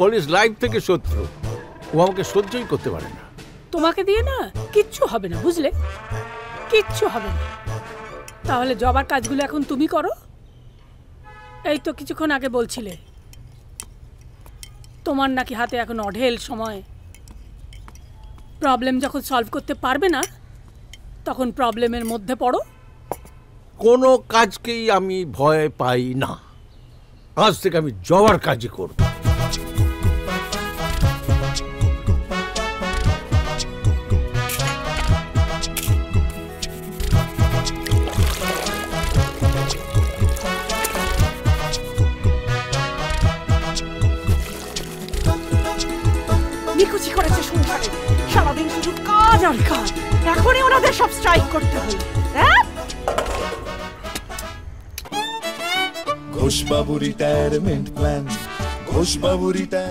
College life থেকে শত্রু, ও আমাকে সহ্যই করতে পারে না। তোমাকে দিয়ে না কিচ্ছু হবে না, বুঝলে? কিচ্ছু হবে না। তাহলে জবার কাজগুলো এখন তুমি করো। এই তো কিছুক্ষণ আগে বলছিলে তোমার নাকি হাতে এখন অঢেল সময়। প্রবলেম যখন সলভ করতে পারবে না তখন প্রবলেমের মধ্যে পড়ো। কোনো কাজকেই আমি ভয় পাই না। আজ থেকে আমি জবার কাজই করব। নিকুচি করেছে সংসারে, সারাদিন শুধু কাজ আর কাজ। এখনই ওনাদের সব স্ট্রাইক করতে হবে। ঘোষবাবু রিটায়ারমেন্ট প্ল্যান, ঘোষবাবু রিটায়ার